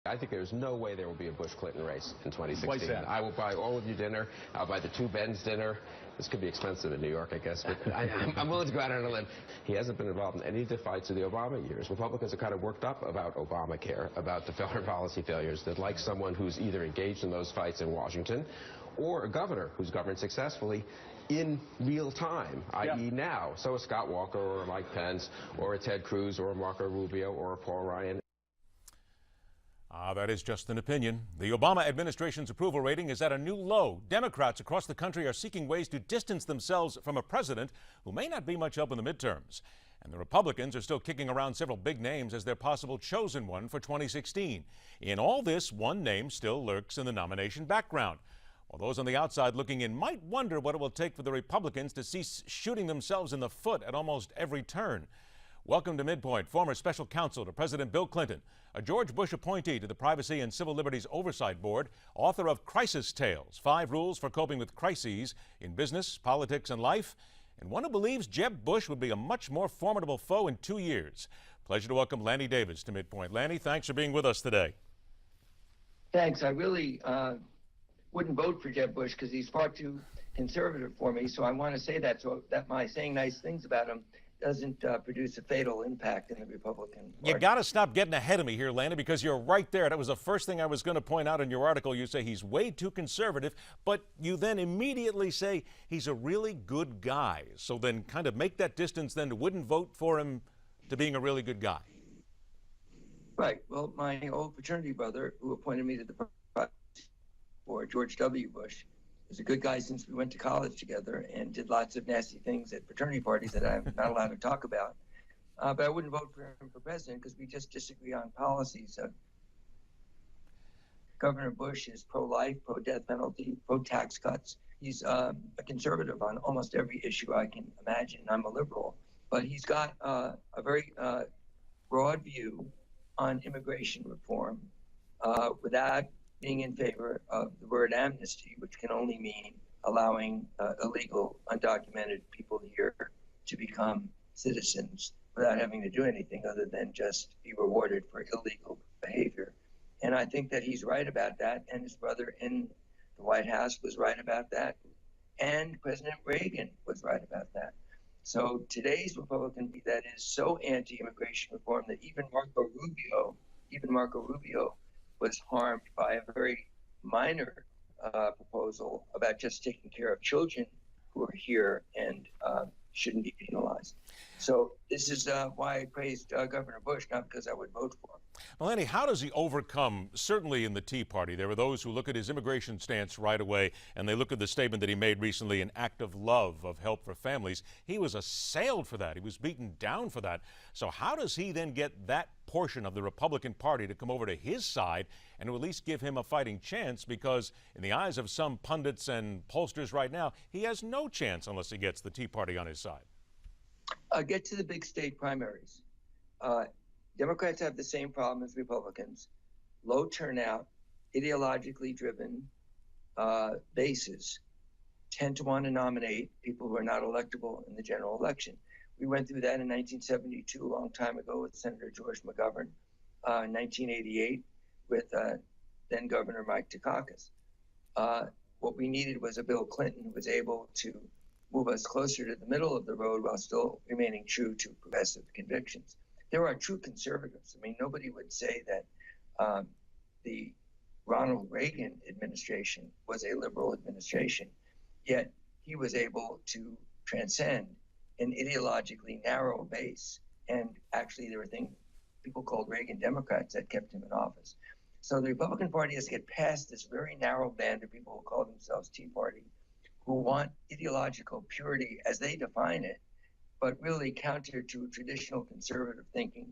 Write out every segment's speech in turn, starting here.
I think there's no way there will be a Bush-Clinton race in 2016. Why's that? I will buy all of you dinner. I'll buy the two Bens dinner. This could be expensive in New York, I guess, but I'm willing to go out on a limb. He hasn't been involved in any of the fights of the Obama years. Republicans are kind of worked up about Obamacare, about the foreign policy failures. They'd like someone who's either engaged in those fights in Washington or a governor who's governed successfully in real time, i.e. now. So a Scott Walker or a Mike Pence or a Ted Cruz or a Marco Rubio or a Paul Ryan. That is just an opinion. The Obama administration's approval rating is at a new low. Democrats across the country are seeking ways to distance themselves from a president who may not be much help in the midterms. And the Republicans are still kicking around several big names as their possible chosen one for 2016. In all this, one name still lurks in the nomination background. While those on the outside looking in might wonder what it will take for the Republicans to cease shooting themselves in the foot at almost every turn. Welcome to MidPoint, former special counsel to President Bill Clinton, a George Bush appointee to the Privacy and Civil Liberties Oversight Board, author of Crisis Tales, 5 Rules for Coping with Crises in Business, Politics, and Life, and one who believes Jeb Bush would be a much more formidable foe in 2 years. Pleasure to welcome Lanny Davis to MidPoint. Lanny, thanks for being with us today. Thanks. I really wouldn't vote for Jeb Bush because he's far too conservative for me, so I want to say that so that my saying nice things about him doesn't produce a fatal impact in the Republican Party. You got to stop getting ahead of me here, Lanny, because you're right there. That was the first thing I was going to point out in your article. You say he's way too conservative, but you then immediately say he's a really good guy. So then kind of make that distance then to wouldn't vote for him to being a really good guy. Right. Well, my old fraternity brother, who appointed me to the Privacy Board, George W. Bush, was a good guy since we went to college together and did lots of nasty things at fraternity parties that I'm not allowed to talk about. But I wouldn't vote for him for president because we just disagree on policies. Governor Bush is pro-life, pro-death penalty, pro-tax cuts. He's a conservative on almost every issue I can imagine. I'm a liberal. But he's got a very broad view on immigration reform without being in favor of the word amnesty, which can only mean allowing illegal, undocumented people here to become citizens without having to do anything other than just be rewarded for illegal behavior. And I think that he's right about that, and his brother in the White House was right about that, and President Reagan was right about that. So today's Republican that is so anti-immigration reform that even Marco Rubio was harmed by a very minor proposal about just taking care of children who are here and shouldn't be penalized. So this is why I praised Governor Bush, not because I would vote for him. Well, Lanny, how does he overcome, certainly in the Tea Party, there are those who look at his immigration stance right away, and they look at the statement that he made recently, an act of love, of help for families. He was assailed for that. He was beaten down for that. So how does he then get that portion of the Republican Party to come over to his side and to at least give him a fighting chance? Because in the eyes of some pundits and pollsters right now, he has no chance unless he gets the Tea Party on his side. Get to the big state primaries. Democrats have the same problem as Republicans. Low turnout, ideologically driven bases tend to want to nominate people who are not electable in the general election. We went through that in 1972, a long time ago, with Senator George McGovern, in 1988 with then Governor Mike Dukakis. What we needed was a Bill Clinton who was able to move us closer to the middle of the road while still remaining true to progressive convictions. There are true conservatives. I mean, nobody would say that the Ronald Reagan administration was a liberal administration, yet he was able to transcend an ideologically narrow base. And actually, there were things people called Reagan Democrats that kept him in office. So the Republican Party has to get past this very narrow band of people who call themselves Tea Party, who want ideological purity as they define it, but really counter to traditional conservative thinking,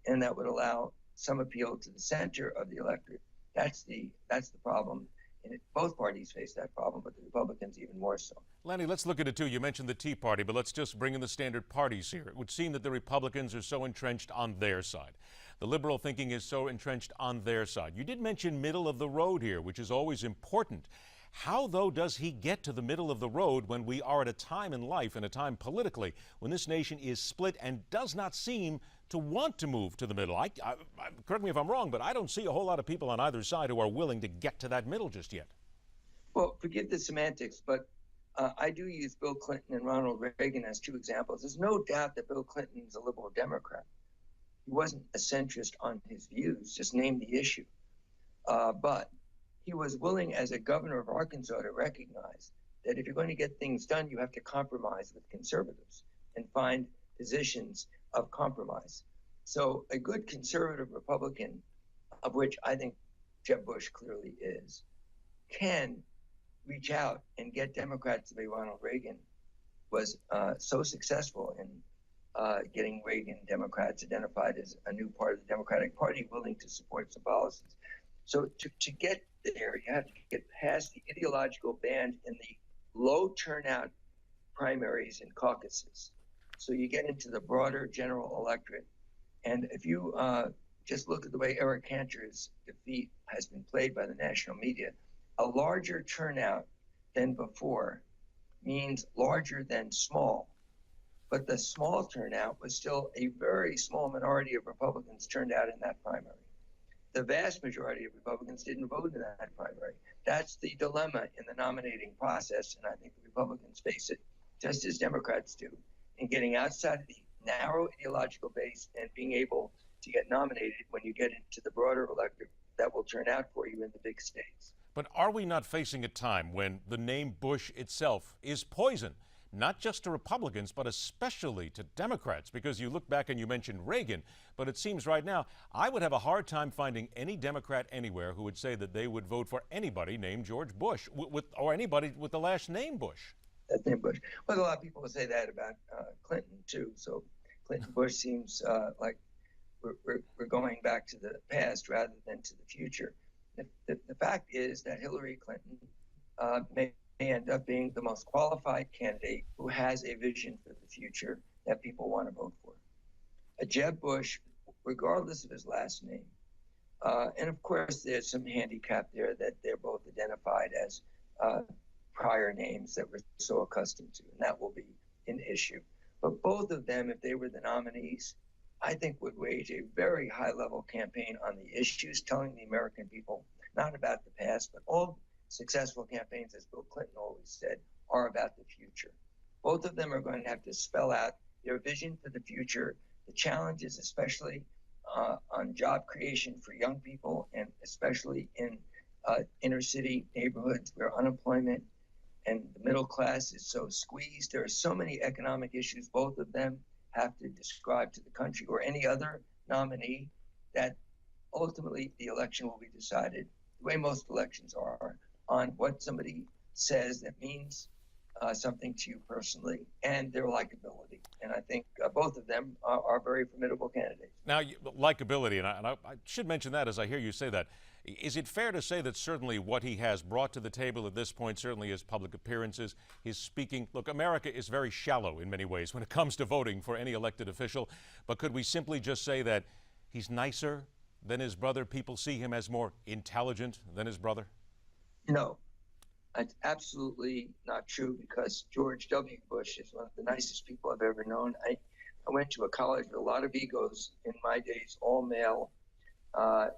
and that would allow some appeal to the center of the electorate. That's the problem. And both parties face that problem, but the Republicans even more so. Lanny, let's look at it too. You mentioned the Tea Party, but let's just bring in the standard parties here. It would seem that the Republicans are so entrenched on their side. The liberal thinking is so entrenched on their side. You did mention middle of the road here, which is always important. How, though, does he get to the middle of the road when we are at a time in life and a time politically when this nation is split and does not seem to want to move to the middle. Correct me if I'm wrong, but I don't see a whole lot of people on either side who are willing to get to that middle just yet. Well, forgive the semantics, but I do use Bill Clinton and Ronald Reagan as two examples. There's no doubt that Bill Clinton is a liberal Democrat. He wasn't a centrist on his views, just named the issue. But he was willing, as a governor of Arkansas, to recognize that if you're going to get things done, you have to compromise with conservatives and find positions of compromise. So a good conservative Republican, of which I think Jeb Bush clearly is, can reach out and get Democrats the way Ronald Reagan was so successful in getting Reagan Democrats identified as a new part of the Democratic Party, willing to support some policies. So to get there, you have to get past the ideological band in the low turnout primaries and caucuses. So you get into the broader general electorate. And if you just look at the way Eric Cantor's defeat has been played by the national media, a larger turnout than before means larger than small. But the small turnout was still a very small minority of Republicans turned out in that primary. The vast majority of Republicans didn't vote in that primary. That's the dilemma in the nominating process, and I think the Republicans face it just as Democrats do, in getting outside of the narrow ideological base and being able to get nominated when you get into the broader electorate that will turn out for you in the big states. But are we not facing a time when the name Bush itself is poison, not just to Republicans, but especially to Democrats? Because you look back and you mentioned Reagan, but it seems right now I would have a hard time finding any Democrat anywhere who would say that they would vote for anybody named George Bush, or anybody with the last name Bush. That's name Bush. Well, a lot of people will say that about Clinton, too. So Clinton Bush seems like we're going back to the past rather than to the future. The fact is that Hillary Clinton may end up being the most qualified candidate who has a vision for the future that people want to vote for. Jeb Bush, regardless of his last name, and of course there's some handicap there that they're both identified as prior names that we're so accustomed to, and that will be an issue. But both of them, if they were the nominees, I think would wage a very high-level campaign on the issues, telling the American people not about the past, but all successful campaigns, as Bill Clinton always said, are about the future. Both of them are going to have to spell out their vision for the future, the challenges, especially on job creation for young people, and especially in inner city neighborhoods where unemployment and the middle class is so squeezed. There are so many economic issues both of them have to describe to the country, or any other nominee, that ultimately the election will be decided, the way most elections are, on what somebody says that means something to you personally, and their likability. And I think both of them are very formidable candidates. Now, likability, and I should mention that as I hear you say that. Is it fair to say that certainly what he has brought to the table at this point, certainly his public appearances, his speaking? Look, America is very shallow in many ways when it comes to voting for any elected official, but could we simply just say that he's nicer than his brother? People see him as more intelligent than his brother? No, it's absolutely not true, because George W. Bush is one of the nicest people I've ever known. I went to a college with a lot of egos in my days, all male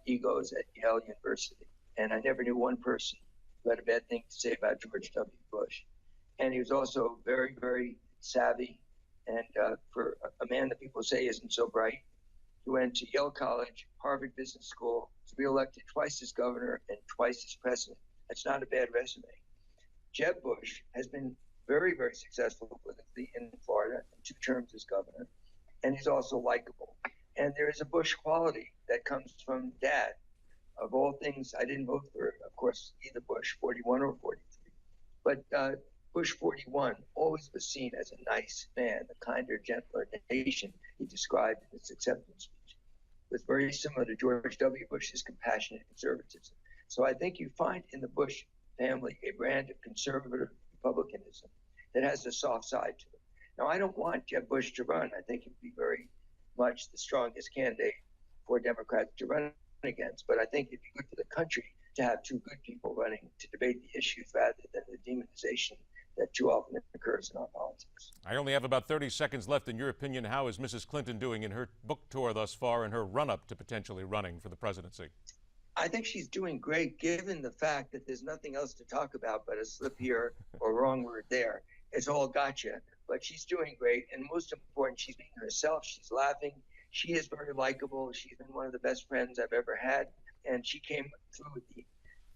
egos at Yale University. And I never knew one person who had a bad thing to say about George W. Bush. And he was also very, very savvy. And for a man that people say isn't so bright, he went to Yale College, Harvard Business School, was reelected twice as governor and twice as president. That's not a bad resume. Jeb Bush has been very, very successful politically in Florida, 2 terms as governor, and he's also likable. And there is a Bush quality that comes from Dad. Of all things, I didn't vote for, of course, either Bush 41 or 43. But Bush 41 always was seen as a nice man, a kinder, gentler nation he described in his acceptance speech. It was very similar to George W. Bush's compassionate conservatism. So I think you find in the Bush family a brand of conservative republicanism that has a soft side to it. Now, I don't want Jeb Bush to run. I think he'd be very much the strongest candidate for Democrats to run against. But I think it'd be good for the country to have 2 good people running to debate the issues rather than the demonization that too often occurs occurs in our politics. I only have about 30 seconds left. In your opinion, how is Mrs. Clinton doing in her book tour thus far and her run-up to potentially running for the presidency? I think she's doing great, given the fact that there's nothing else to talk about but a slip here or wrong word there. It's all gotcha. But she's doing great, and most important, she's being herself. She's laughing. She is very likable. She's been one of the best friends I've ever had, and she came through with the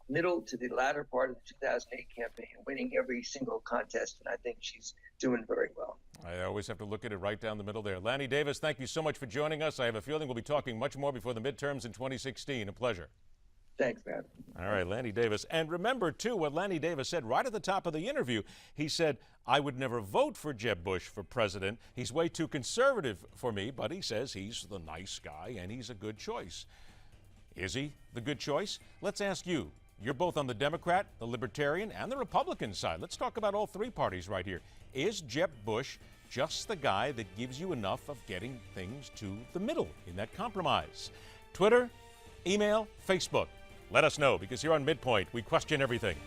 middle to the latter part of the 2008 campaign, winning every single contest, and I think she's doing very well. I always have to look at it right down the middle there. Lanny Davis, thank you so much for joining us. I have a feeling we'll be talking much more before the midterms in 2016. A pleasure. Thanks, man. All right, Lanny Davis. And remember, too, what Lanny Davis said right at the top of the interview. He said, I would never vote for Jeb Bush for president. He's way too conservative for me, but he says he's the nice guy and he's a good choice. Is he the good choice? Let's ask you. You're both on the Democrat, the Libertarian, and the Republican side. Let's talk about all three parties right here. Is Jeb Bush just the guy that gives you enough of getting things to the middle in that compromise? Twitter, email, Facebook. Let us know, because here on MidPoint, we question everything.